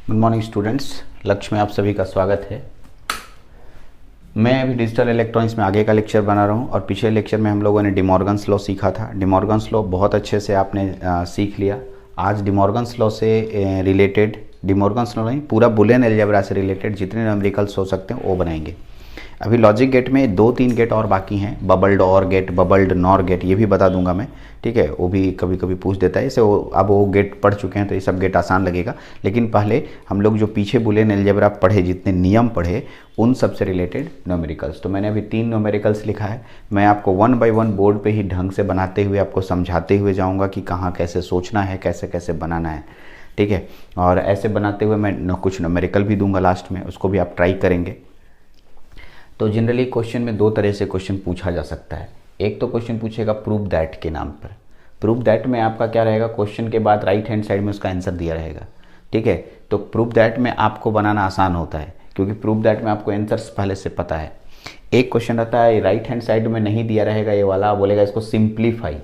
Good morning students, लक्ष्य में आप सभी का स्वागत है। मैं अभी डिजिटल इलेक्ट्रॉनिक्स में आगे का लेक्चर बना रहा हूँ और पिछले लेक्चर में हम लोगों ने डिमॉर्गन्स लॉ सीखा था। डिमॉर्गन्स लॉ बहुत अच्छे से आपने सीख लिया। आज डिमॉर्गन्स लॉ से रिलेटेड, डिमॉर्गन्स लॉ नहीं, पूरा बुलियन अलजेब्रा से रिलेटेड जितने न्यूमेरिकल्स हो सकते हैं वो बनाएंगे। अभी लॉजिक गेट में 2-3 गेट और बाकी हैं, बबल्ड और गेट, बबल्ड नॉर गेट, ये भी बता दूंगा मैं, ठीक है। वो भी कभी कभी पूछ देता है इसे, अब वो गेट पढ़ चुके हैं तो ये सब गेट आसान लगेगा। लेकिन पहले हम लोग जो पीछे बुलियन अलजेब्रा पढ़े, जितने नियम पढ़े, उन सब से रिलेटेड न्यूमेरिकल्स। तो मैंने अभी 3 न्यूमेरिकल्स लिखा है। मैं आपको 1 बाय 1 बोर्ड पे ही ढंग से बनाते हुए आपको समझाते हुए जाऊँगा कि कहाँ कैसे सोचना है, कैसे कैसे बनाना है, ठीक है। और ऐसे बनाते हुए मैं कुछ न्यूमेरिकल भी दूंगा लास्ट में, उसको भी आप ट्राई करेंगे। तो जनरली क्वेश्चन में 2 तरह से क्वेश्चन पूछा जा सकता है। एक तो क्वेश्चन पूछेगा प्रूव दैट के नाम पर। प्रूव दैट में आपका क्या रहेगा, क्वेश्चन के बाद राइट हैंड साइड में उसका आंसर दिया रहेगा, ठीक है। तो प्रूव दैट में आपको बनाना आसान होता है क्योंकि प्रूव दैट में आपको आंसर्स पहले से पता है। एक क्वेश्चन रहता है राइट हैंड साइड में नहीं दिया रहेगा ये वाला, बोलेगा इसको सिंप्लीफाई।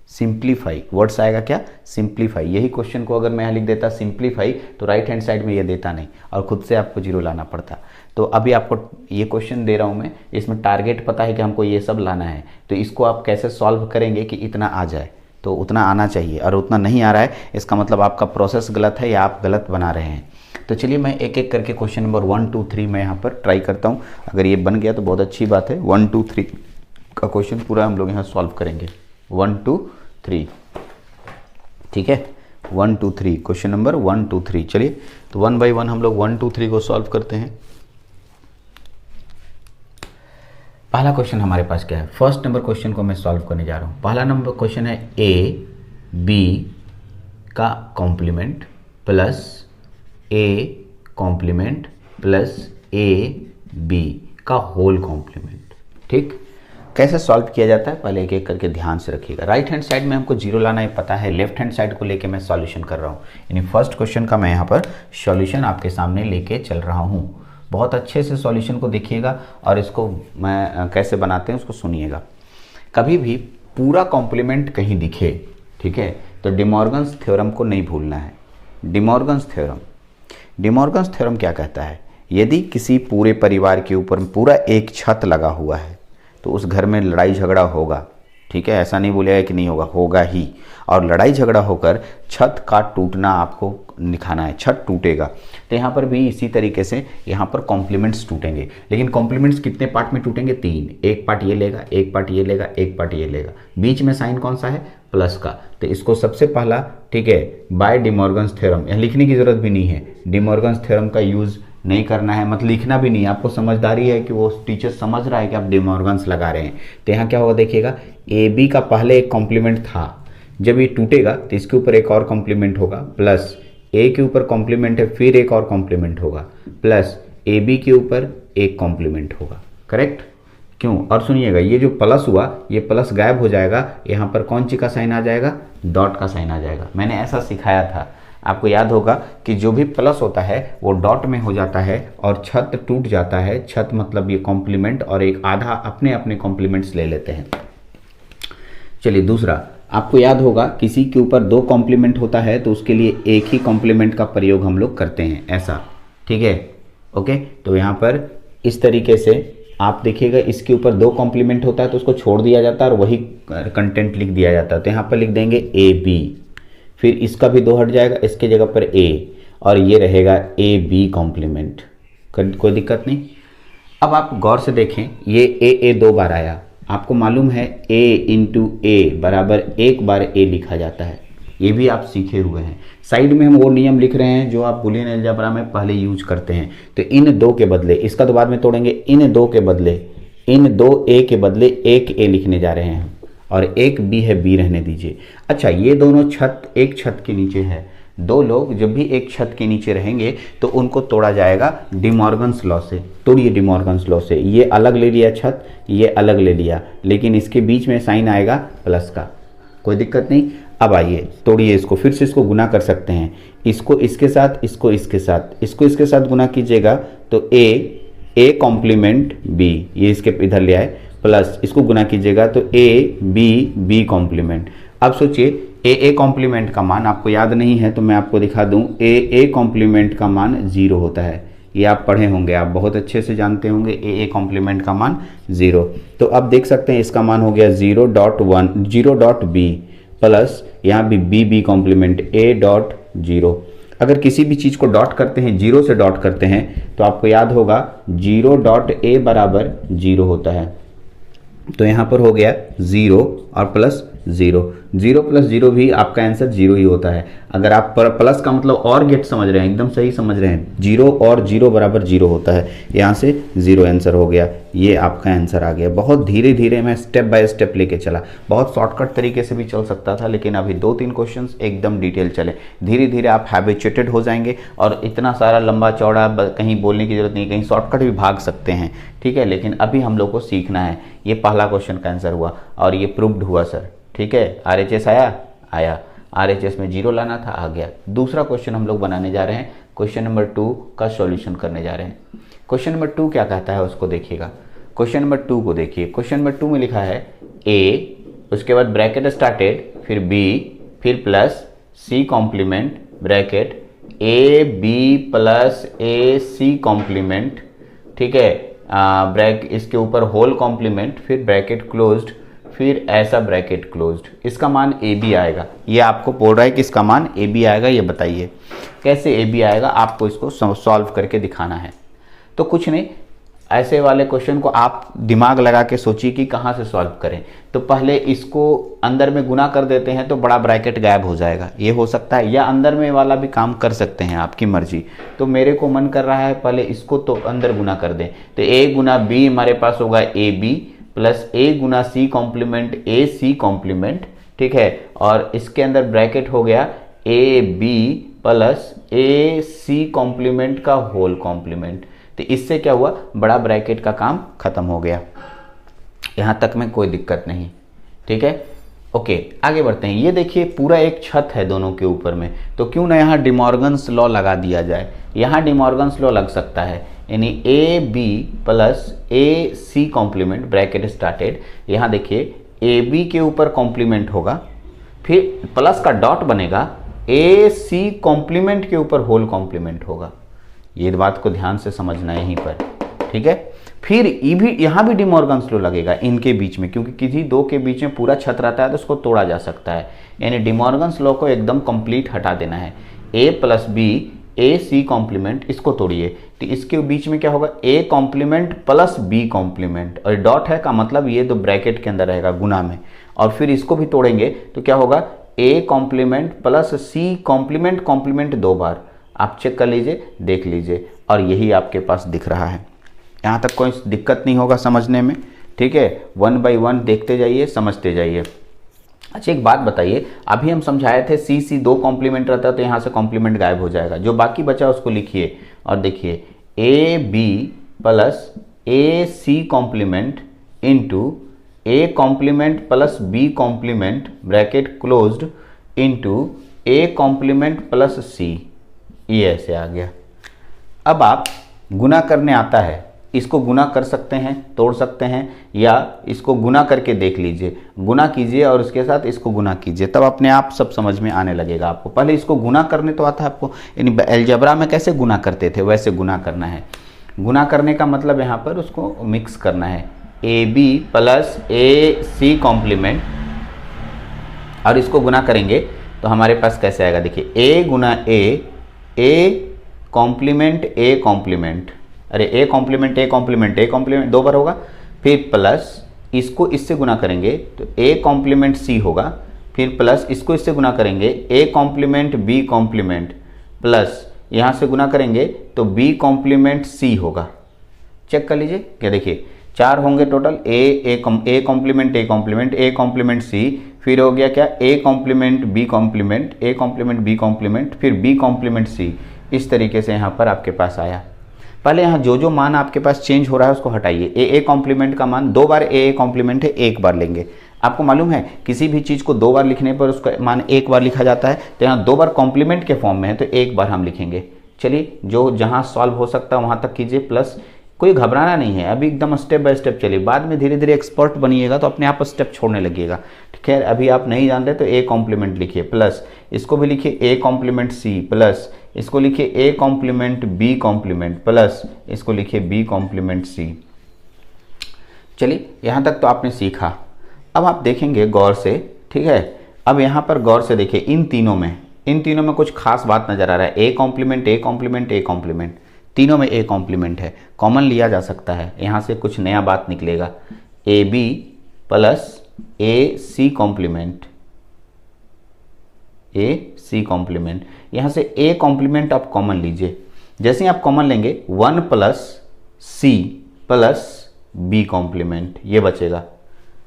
सिंप्लीफाई वर्ड्स आएगा क्या, सिंप्लीफाई। यही क्वेश्चन को अगर मैं यहाँ लिख देता सिंप्लीफाई तो राइट हैंड साइड में ये देता नहीं और खुद से आपको 0 लाना पड़ता। तो अभी आपको ये क्वेश्चन दे रहा हूँ मैं, इसमें टारगेट पता है कि हमको ये सब लाना है, तो इसको आप कैसे सॉल्व करेंगे कि इतना आ जाए। तो उतना आना चाहिए, और उतना नहीं आ रहा है इसका मतलब आपका प्रोसेस गलत है या आप गलत बना रहे हैं। तो चलिए मैं एक एक करके क्वेश्चन नंबर 1, 2, 3 मैं यहाँ पर ट्राई करता हूँ। अगर ये बन गया तो बहुत अच्छी बात है। 1, 2, 3 का क्वेश्चन पूरा हम लोग यहाँ सॉल्व करेंगे। 1, 2, 3, ठीक है। 1, 2, 3 क्वेश्चन नंबर 1, 2, 3। चलिए तो 1 बाय 1 हम लोग 1, 2, 3 को सॉल्व करते हैं। पहला क्वेश्चन हमारे पास क्या है, फर्स्ट नंबर क्वेश्चन को मैं सॉल्व करने जा रहा हूँ। पहला नंबर क्वेश्चन है ए बी का complement plus A complement plus A B का होल कॉम्प्लीमेंट, ठीक। कैसे सॉल्व किया जाता है पहले एक एक करके ध्यान से रखिएगा। राइट हैंड साइड में हमको 0 लाना है पता है, लेफ्ट हैंड साइड को लेके मैं सॉल्यूशन कर रहा हूँ। यानी फर्स्ट क्वेश्चन का मैं यहाँ पर सॉल्यूशन आपके सामने लेके चल रहा हूँ। बहुत अच्छे से सॉल्यूशन को देखिएगा और इसको मैं कैसे बनाते हैं उसको सुनिएगा। कभी भी पूरा कॉम्प्लीमेंट कहीं दिखे, ठीक है, तो डिमॉर्गन्स थ्योरम को नहीं भूलना है। डिमॉर्गन्स थ्योरम क्या कहता है, यदि किसी पूरे परिवार के ऊपर पूरा एक छत लगा हुआ है तो उस घर में लड़ाई झगड़ा होगा, ठीक है। ऐसा नहीं बोलेगा कि नहीं होगा, होगा ही। और लड़ाई झगड़ा होकर छत का टूटना आपको दिखाना है, छत टूटेगा। तो यहाँ पर भी इसी तरीके से यहाँ पर कॉम्प्लीमेंट्स टूटेंगे। लेकिन कॉम्प्लीमेंट्स कितने पार्ट में टूटेंगे, 3। एक पार्ट ये लेगा, एक पार्ट ये लेगा, एक पार्ट ये लेगा। बीच में साइन कौन सा है, प्लस का। तो इसको सबसे पहला, ठीक है, बाय डिमॉर्गन्स थ्योरम, यहाँ लिखने की जरूरत भी नहीं है। डिमॉर्गन्स थ्योरम का यूज नहीं करना है, मतलब लिखना भी नहीं। आपको समझदारी है कि वो टीचर समझ रहा है कि आप डिमॉर्गन्स लगा रहे हैं। तो यहाँ क्या होगा देखिएगा, ए बी का पहले एक कॉम्प्लीमेंट था, जब ये टूटेगा तो इसके ऊपर एक और कॉम्प्लीमेंट होगा, प्लस ए के ऊपर कॉम्प्लीमेंट है फिर एक और कॉम्प्लीमेंट होगा, प्लस ए बी के ऊपर एक कॉम्प्लीमेंट होगा, करेक्ट। क्यों, और सुनिएगा, ये जो प्लस हुआ ये प्लस गायब हो जाएगा, यहाँ पर कौन सी का साइन आ जाएगा, डॉट का साइन आ जाएगा। मैंने ऐसा सिखाया था, आपको याद होगा कि जो भी प्लस होता है वो डॉट में हो जाता है और छत टूट जाता है। छत मतलब ये कॉम्प्लीमेंट और एक आधा अपने अपने कॉम्प्लीमेंट्स ले लेते हैं। चलिए दूसरा, आपको याद होगा किसी के ऊपर 2 कॉम्प्लीमेंट होता है तो उसके लिए एक ही कॉम्प्लीमेंट का प्रयोग हम लोग करते हैं, ऐसा, ठीक है, ओके। तो यहाँ पर इस तरीके से आप देखिएगा, इसके ऊपर 2 कॉम्प्लीमेंट होता है तो उसको छोड़ दिया जाता है और वही कंटेंट लिख दिया जाता है। तो यहाँ पर लिख देंगे ए बी, फिर इसका भी 2 हट जाएगा, इसके जगह पर ए, और ये रहेगा ए बी कॉम्प्लीमेंट, कोई दिक्कत नहीं। अब आप गौर से देखें, ये ए 2 बार आया, आपको मालूम है a इंटू ए बराबर 1 बार a लिखा जाता है, ये भी आप सीखे हुए हैं। साइड में हम वो नियम लिख रहे हैं जो आप बुलियन अलजेब्रा में पहले यूज करते हैं। तो इन 2 के बदले, इसका तो बाद में तोड़ेंगे, इन 2 के बदले, इन 2 a के बदले 1 a लिखने जा रहे हैं और एक b है, b रहने दीजिए। अच्छा, ये दोनों छत एक छत के नीचे है, 2 लोग जब भी एक छत के नीचे रहेंगे तो उनको तोड़ा जाएगा डिमॉर्गन्स लॉ से। तोड़िए डिमॉर्गन्स लॉ से, ये अलग ले लिया छत, ये अलग ले लिया, लेकिन इसके बीच में साइन आएगा प्लस का, कोई दिक्कत नहीं। अब आइए तोड़िए इसको, फिर से इसको गुना कर सकते हैं, इसको इसके साथ, इसको इसके साथ, इसको इसके साथ गुना कीजिएगा तो ए कॉम्प्लीमेंट बी, ये इसके इधर ले आए, प्लस इसको गुना कीजिएगा तो ए बी कॉम्प्लीमेंट। अब सोचिए ए कॉम्प्लीमेंट का मान आपको याद नहीं है तो मैं आपको दिखा दूं, ए कॉम्प्लीमेंट का मान 0 होता है। ये आप पढ़े होंगे, आप बहुत अच्छे से जानते होंगे, ए कॉम्प्लीमेंट का मान 0। तो अब देख सकते हैं इसका मान हो गया 0.1 प्लस यहाँ भी बी कॉम्प्लीमेंट A.0। अगर किसी भी चीज़ को डॉट करते हैं, 0 से डॉट करते हैं, तो आपको याद होगा 0.A बराबर 0 होता है। तो यहाँ पर हो गया 0 और प्लस 0, 0 प्लस 0 भी आपका आंसर 0 ही होता है। अगर आप प्लस का मतलब और गेट समझ रहे हैं, एकदम सही समझ रहे हैं, 0 और 0 बराबर 0 होता है, यहाँ से 0 आंसर हो गया। ये आपका आंसर आ गया। बहुत धीरे धीरे मैं स्टेप बाय स्टेप लेके चला, बहुत शॉर्टकट तरीके से भी चल सकता था, लेकिन अभी 2-3 क्वेश्चंस एकदम डिटेल चले। धीरे धीरे आप हैबिचुएटेड हो जाएंगे और इतना सारा लंबा चौड़ा कहीं बोलने की जरूरत नहीं, कहीं शॉर्टकट भी भाग सकते हैं, ठीक है। लेकिन अभी हम लोग को सीखना है। ये पहला क्वेश्चन का आंसर हुआ और ये प्रूव्ड हुआ सर, ठीक है। RHS आया, RHS में 0 लाना था, आ गया। दूसरा क्वेश्चन हम लोग बनाने जा रहे हैं, क्वेश्चन नंबर 2 का सॉल्यूशन करने जा रहे हैं। क्वेश्चन नंबर 2 क्या कहता है उसको देखिएगा। क्वेश्चन नंबर 2 को देखिए। क्वेश्चन नंबर 2 में लिखा है A, उसके बाद ब्रैकेट स्टार्टेड, फिर B, फिर plus C complement bracket AB plus AC complement, ठीक है, ब्रैक इसके ऊपर होल कॉम्प्लीमेंट, फिर ब्रैकेट क्लोज्ड, फिर ऐसा ब्रैकेट क्लोज्ड। इसका मान AB आएगा। ये आपको बोल रहा है कि इसका मान AB आएगा, ये बताइए कैसे AB आएगा, आपको इसको सॉल्व करके दिखाना है। तो कुछ नहीं, ऐसे वाले क्वेश्चन को आप दिमाग लगा के सोचिए कि कहाँ से सॉल्व करें। तो पहले इसको अंदर में गुना कर देते हैं तो बड़ा ब्रैकेट गायब हो जाएगा, ये हो सकता है, या अंदर में वाला भी काम कर सकते हैं, आपकी मर्जी। तो मेरे को मन कर रहा है पहले इसको तो अंदर गुना कर दें। तो A गुना B हमारे पास होगा AB प्लस A गुना C कॉम्प्लीमेंट AC कॉम्प्लीमेंट, ठीक है, और इसके अंदर ब्रैकेट हो गया AB प्लस AC कॉम्प्लीमेंट का होल कॉम्प्लीमेंट। तो इससे क्या हुआ, बड़ा ब्रैकेट का काम खत्म हो गया। यहाँ तक में कोई दिक्कत नहीं, ठीक है। ओके, आगे बढ़ते हैं। ये देखिए पूरा एक छत है दोनों के ऊपर में, तो क्यों ना यहाँ डिमॉर्गन्स लॉ लगा दिया जाए। यहाँ डिमॉर्गन्स लॉ लग सकता है, यानी AB plus AC complement bracket started. यहाँ देखिए AB के ऊपर कॉम्प्लीमेंट होगा, फिर प्लस का डॉट बनेगा, AC कॉम्प्लीमेंट के ऊपर होल कॉम्प्लीमेंट होगा। ये बात को ध्यान से समझना है यहीं पर, ठीक है। फिर ये भी यहाँ भी डिमॉर्गन्स लॉ लगेगा इनके बीच में, क्योंकि किसी दो के बीच में पूरा छत रहता है तो उसको तोड़ा जा सकता है। यानी डिमॉर्गन्स लॉ को एकदम कंप्लीट हटा देना है। A plus B AC complement, इसको तोड़िए तो इसके बीच में क्या होगा, A complement plus B complement, और डॉट है का मतलब ये तो ब्रैकेट के अंदर रहेगा गुना में। और फिर इसको भी तोड़ेंगे तो क्या होगा, A complement plus C complement, complement 2 बार। आप चेक कर लीजिए, देख लीजिए, और यही आपके पास दिख रहा है। यहाँ तक कोई दिक्कत नहीं होगा समझने में, ठीक है। 1 बाय 1 देखते जाइए, समझते जाइए। अच्छा एक बात बताइए, अभी हम समझाए थे C 2 कॉम्प्लीमेंट रहता है तो यहाँ से कॉम्प्लीमेंट गायब हो जाएगा। जो बाकी बचा उसको लिखिए और देखिए AB plus AC complement into A complement plus B complement bracket closed into A complement plus C, ये ऐसे आ गया। अब आप गुना करने आता है, इसको गुना कर सकते हैं, तोड़ सकते हैं, या इसको गुना करके देख लीजिए। गुना कीजिए और उसके साथ इसको गुना कीजिए, तब अपने आप सब समझ में आने लगेगा आपको। पहले इसको गुना करने तो आता है आपको, यानी अलजेब्रा में कैसे गुना करते थे वैसे गुना करना है। गुना करने का मतलब यहाँ पर उसको मिक्स करना है, AB प्लस AC कॉम्प्लीमेंट, और इसको गुना करेंगे तो हमारे पास कैसे आएगा, देखिए A गुना A कॉम्प्लीमेंट A कॉम्प्लीमेंट, अरे A complement A complement A complement 2 बार होगा, फिर प्लस इसको इससे गुना करेंगे तो A कॉम्प्लीमेंट C होगा, फिर प्लस इसको इससे गुना करेंगे A complement B complement, plus यहाँ से गुना करेंगे तो B कॉम्प्लीमेंट C होगा। चेक कर लीजिए, क्या देखिए 4 होंगे total, A complement A complement A complement C, फिर हो गया क्या A complement B complement A complement B complement, फिर B कॉम्प्लीमेंट C। इस तरीके से यहाँ पर आपके पास आया। पहले यहाँ जो जो मान आपके पास चेंज हो रहा है उसको हटाइए। A कॉम्प्लीमेंट का मान 2 बार A कॉम्प्लीमेंट है, 1 बार लेंगे। आपको मालूम है किसी भी चीज़ को 2 बार लिखने पर उसका मान 1 बार लिखा जाता है, तो यहाँ 2 बार कॉम्प्लीमेंट के फॉर्म में है तो 1 बार हम लिखेंगे। चलिए जो जहाँ सॉल्व हो सकता है वहाँ तक कीजिए। प्लस कोई घबराना नहीं है, अभी एकदम स्टेप बाय स्टेप चलिए, बाद में धीरे धीरे एक्सपर्ट बनिएगा तो अपने आप स्टेप छोड़ने लगिएगा। ठीक है, अभी आप नहीं जान रहे तो ए कॉम्प्लीमेंट लिखिए प्लस इसको भी लिखिए ए कॉम्प्लीमेंट सी प्लस इसको लिखिए A complement B complement plus इसको लिखिए बी कॉम्प्लीमेंट सी। चलिए यहाँ तक तो आपने सीखा। अब आप देखेंगे गौर से, ठीक है, अब यहाँ पर गौर से देखिए इन तीनों में कुछ खास बात नजर आ रहा है। A complement A complement A complement, तीनों में ए कॉम्प्लीमेंट है, कॉमन लिया जा सकता है, यहाँ से कुछ नया बात निकलेगा। A B plus A C complement, A C complement, यहाँ से ए कॉम्प्लीमेंट आप कॉमन लीजिए। जैसे ही आप कॉमन लेंगे 1 plus C plus B complement ये बचेगा।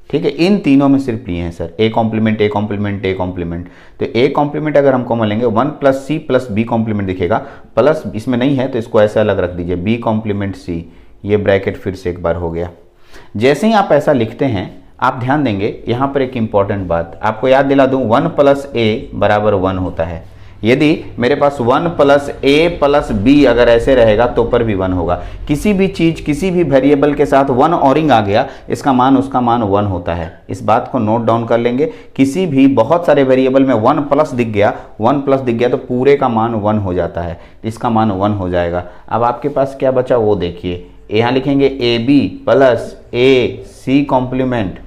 ठीक है, इन तीनों में सिर्फ लिए हैं sir, A complement A complement A complement, तो ए कॉम्प्लीमेंट अगर हम कॉमन लेंगे 1 plus C plus B complement दिखेगा, प्लस इसमें नहीं है तो इसको ऐसे अलग रख दीजिए, बी कॉम्प्लीमेंट सी, ये ब्रैकेट फिर से एक बार हो गया। जैसे ही आप ऐसा लिखते हैं आप ध्यान देंगे यहाँ पर एक इंपॉर्टेंट बात आपको याद दिला दूं, 1 प्लस ए बराबर 1 होता है। यदि मेरे पास 1 प्लस ए प्लस बी अगर ऐसे रहेगा तो पर भी 1 होगा। किसी भी चीज किसी भी वेरिएबल के साथ 1 ऑरिंग आ गया, इसका मान उसका मान 1 होता है। इस बात को नोट डाउन कर लेंगे। किसी भी बहुत सारे वेरिएबल में 1 प्लस दिख गया, 1 प्लस दिख गया तो पूरे का मान 1 हो जाता है, इसका मान 1 हो जाएगा। अब आपके पास क्या बचा वो देखिए, यहाँ लिखेंगे A B plus A C complement,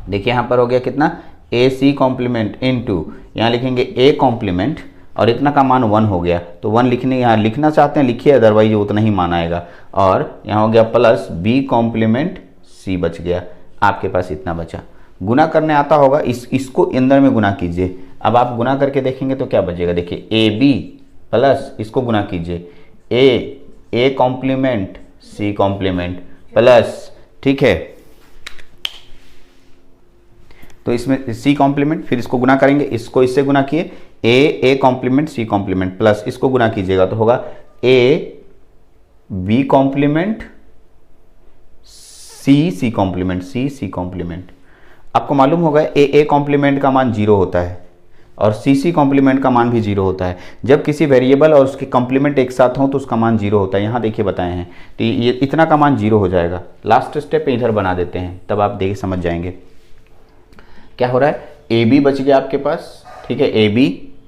देखिए यहाँ पर हो गया कितना, ए सी कॉम्प्लीमेंट इनटू यहाँ लिखेंगे ए कॉम्प्लीमेंट और इतना का मान 1 हो गया, तो 1 लिखने यहाँ लिखना चाहते हैं लिखिए, अदरवाइज उतना ही मान आएगा। और यहाँ हो गया प्लस बी कॉम्प्लीमेंट सी बच गया, आपके पास इतना बचा। गुना करने आता होगा, इसको अंदर में गुना कीजिए। अब आप गुना करके देखेंगे तो क्या बचेगा, देखिए ए बी प्लस इसको गुना कीजिए A complement C complement plus, ठीक है, तो इसमें सी कॉम्प्लीमेंट, फिर इसको गुना करेंगे, इसको इससे गुना किए A complement C complement plus इसको गुना कीजिएगा तो होगा A B complement C complement C complement. आपको मालूम होगा ए कॉम्प्लीमेंट का मान 0 होता है और सी कॉम्प्लीमेंट का मान भी 0 होता है। जब किसी वेरिएबल और उसके कॉम्प्लीमेंट एक साथ हो तो उसका मान 0 होता है। यहाँ देखिए बताए हैं, तो ये इतना का मान 0 हो जाएगा। लास्ट स्टेप इधर बना देते हैं, तब आप देख समझ जाएंगे क्या हो रहा है। ए बी बच गया आपके पास, ठीक है, ए बी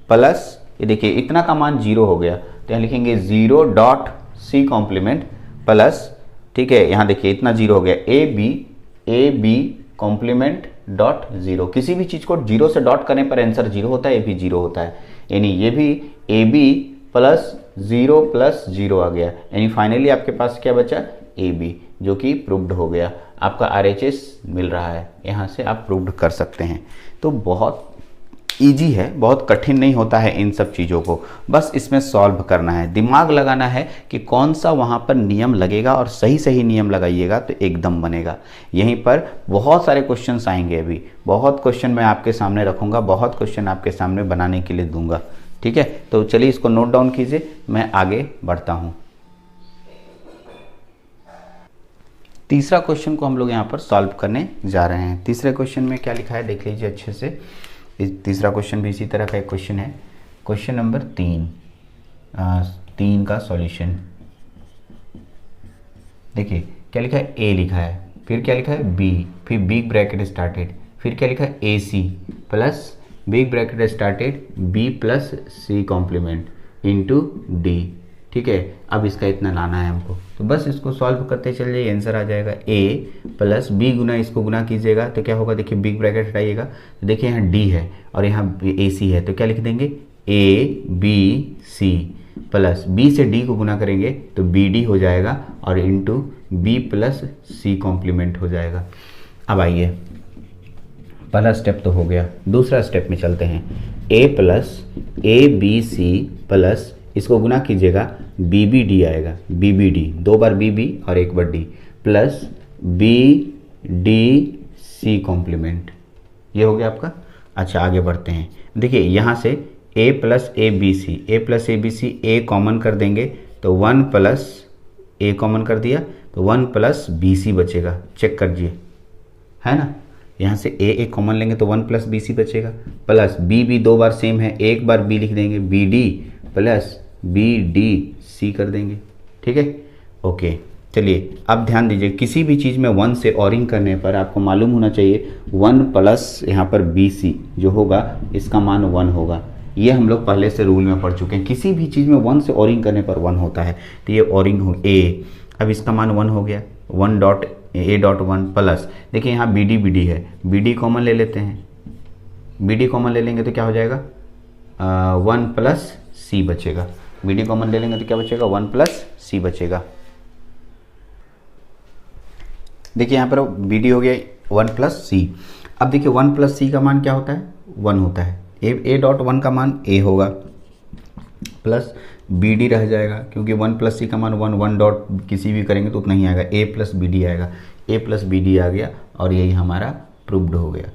प्लस ये देखिए इतना का मान 0 हो गया, तो यहाँ लिखेंगे 0 डॉट सी कॉम्प्लीमेंट प्लस, ठीक है, यहाँ देखिए इतना 0 हो गया, ए बी कॉम्प्लीमेंट डॉट 0। किसी भी चीज़ को 0 से डॉट करने पर आंसर 0 होता है, ये भी 0 होता है, यानी ये भी ए बी प्लस 0 प्लस 0 आ गया, यानी फाइनली आपके पास क्या बचा, ए बी, जो कि प्रूव्ड हो गया। आपका RHS मिल रहा है, यहाँ से आप प्रूव्ड कर सकते हैं। तो बहुत इजी है, बहुत कठिन नहीं होता है इन सब चीज़ों को, बस इसमें सॉल्व करना है, दिमाग लगाना है कि कौन सा वहाँ पर नियम लगेगा और सही सही नियम लगाइएगा तो एकदम बनेगा। यहीं पर बहुत सारे क्वेश्चंस आएंगे, अभी बहुत क्वेश्चन मैं आपके सामने रखूँगा, बहुत क्वेश्चन आपके सामने बनाने के लिए दूंगा, ठीक है। तो चलिए इसको नोट डाउन कीजिए, मैं आगे बढ़ता हूँ। तीसरा क्वेश्चन को हम लोग यहाँ पर सॉल्व करने जा रहे हैं। तीसरे क्वेश्चन में क्या लिखा है देख लीजिए अच्छे से। तीसरा क्वेश्चन भी इसी तरह का एक क्वेश्चन है, क्वेश्चन नंबर 3 का सॉल्यूशन। देखिए क्या लिखा है, ए लिखा है, फिर क्या लिखा है बी, फिर बिग ब्रैकेट स्टार्टेड, फिर क्या लिखा है A C plus big bracket started B plus C complement into D, ठीक है। अब इसका इतना लाना है हमको, तो बस इसको सॉल्व करते चल जाइए, आंसर आ जाएगा ए प्लस बी गुना इसको गुना कीजिएगा तो क्या होगा, देखिए बिग ब्रैकेट हटाइएगा, तो देखिए यहाँ डी है और यहाँ ए सी है, तो क्या लिख देंगे A B C plus B से डी को गुना करेंगे तो बी डी हो जाएगा और into B plus C complement हो जाएगा। अब आइए पहला स्टेप तो हो गया, दूसरा स्टेप में चलते हैं। A plus A B C plus इसको गुना कीजिएगा बी बी डी आएगा, बी बी डी, 2 बार बी बी और 1 बार D plus B D C complement, ये हो गया आपका। अच्छा आगे बढ़ते हैं, देखिए यहाँ से A plus A B C, A common कर देंगे तो 1 प्लस ए कॉमन कर दिया तो 1 प्लस बी सी बचेगा, चेक करिए, है ना। यहाँ से ए कॉमन लेंगे तो 1 प्लस बी सी बचेगा, प्लस बी बी 2 बार सेम है, 1 बार बी लिख देंगे, B D plus B D C कर देंगे, ठीक है, ओके। चलिए अब ध्यान दीजिए, किसी भी चीज़ में 1 से ऑरिंग करने पर आपको मालूम होना चाहिए 1 प्लस यहाँ पर BC जो होगा इसका मान 1 होगा। ये हम लोग पहले से रूल में पढ़ चुके हैं, किसी भी चीज़ में 1 से ऑरिंग करने पर 1 होता है। तो ये ऑरिंग हो A, अब इसका मान 1 हो गया, 1.A.1 प्लस, देखिए यहाँ BD है, BD कॉमन ले लेते हैं, BD कॉमन ले लेंगे तो क्या हो जाएगा 1 प्लस C बचेगा। BD कॉमन ले लेंगे तो क्या बचेगा 1 प्लस C बचेगा। देखिए यहाँ पर BD हो गया 1 प्लस C। अब देखिए 1 प्लस C का मान क्या होता है 1 होता है, A.1 का मान A होगा प्लस BD रह जाएगा, क्योंकि 1 प्लस C का मान 1 डॉट किसी भी करेंगे तो उतना ही आएगा, A प्लस BD आएगा, A प्लस BD आ गया और यही हमारा प्रूव्ड हो गया।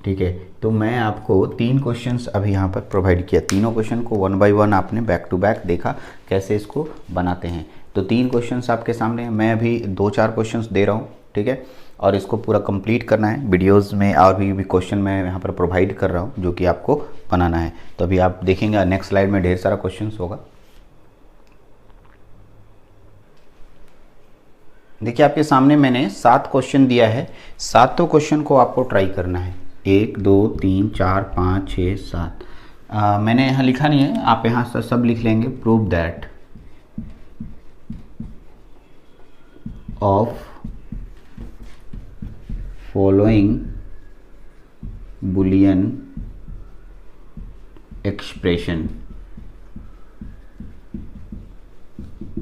ठीक है, तो मैं आपको 3 क्वेश्चंस अभी यहाँ पर प्रोवाइड किया, तीनों क्वेश्चन को 1 बाय 1 आपने बैक टू बैक देखा कैसे इसको बनाते हैं। तो 3 क्वेश्चंस आपके सामने, मैं अभी 2-4 क्वेश्चंस दे रहा हूँ, ठीक है, और इसको पूरा कंप्लीट करना है। वीडियोस में और भी क्वेश्चन मैं यहाँ पर प्रोवाइड कर रहा हूँ जो कि आपको बनाना है। तो अभी आप देखेंगे नेक्स्ट स्लाइड में ढेर सारा क्वेश्चंस होगा। देखिए आपके सामने मैंने 7 क्वेश्चन दिया है, 7 क्वेश्चन को आपको ट्राई करना है, 1 2 3 4 5 6 7। मैंने यहाँ लिखा नहीं है, आप यहाँ सब लिख लेंगे। Prove that of following Boolean expression.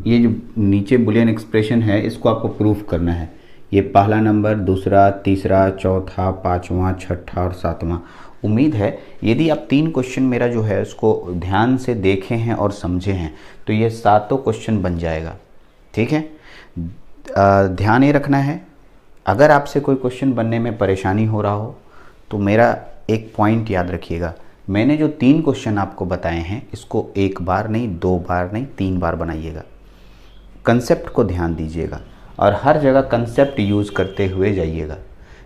ये जो नीचे बुलियन एक्सप्रेशन है इसको आपको प्रूफ करना है। ये पहला नंबर, दूसरा, तीसरा, चौथा, पांचवा, छठा और सातवां। उम्मीद है यदि आप 3 क्वेश्चन मेरा जो है उसको ध्यान से देखे हैं और समझे हैं तो ये 7 क्वेश्चन बन जाएगा। ठीक है, ध्यान ये रखना है, अगर आपसे कोई क्वेश्चन बनने में परेशानी हो रहा हो तो मेरा एक पॉइंट याद रखिएगा, मैंने जो 3 क्वेश्चन आपको बताए हैं इसको 1 बार नहीं, 2 बार नहीं, 3 बार बनाइएगा। कंसेप्ट को ध्यान दीजिएगा और हर जगह कंसेप्ट यूज़ करते हुए जाइएगा।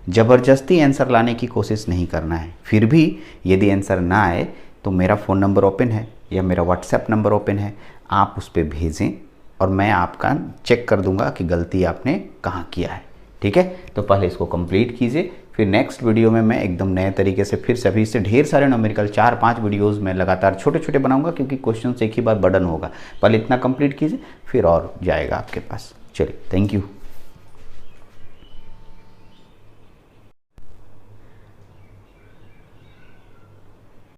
ज़बरदस्ती आंसर लाने की कोशिश नहीं करना है। फिर भी यदि आंसर ना आए तो मेरा फ़ोन नंबर ओपन है या मेरा व्हाट्सएप नंबर ओपन है, आप उस पर भेजें और मैं आपका चेक कर दूंगा कि गलती आपने कहाँ किया है। ठीक है, तो पहले इसको कंप्लीट कीजिए, फिर नेक्स्ट वीडियो में मैं एकदम नए तरीके से फिर सभी से ढेर सारे न्यूमेरिकल 4-5 वीडियोस में लगातार छोटे छोटे बनाऊंगा, क्योंकि क्वेश्चन से एक ही बार बर्डन होगा। पहले इतना कंप्लीट कीजिए फिर और जाएगा आपके पास। चलिए, थैंक यू।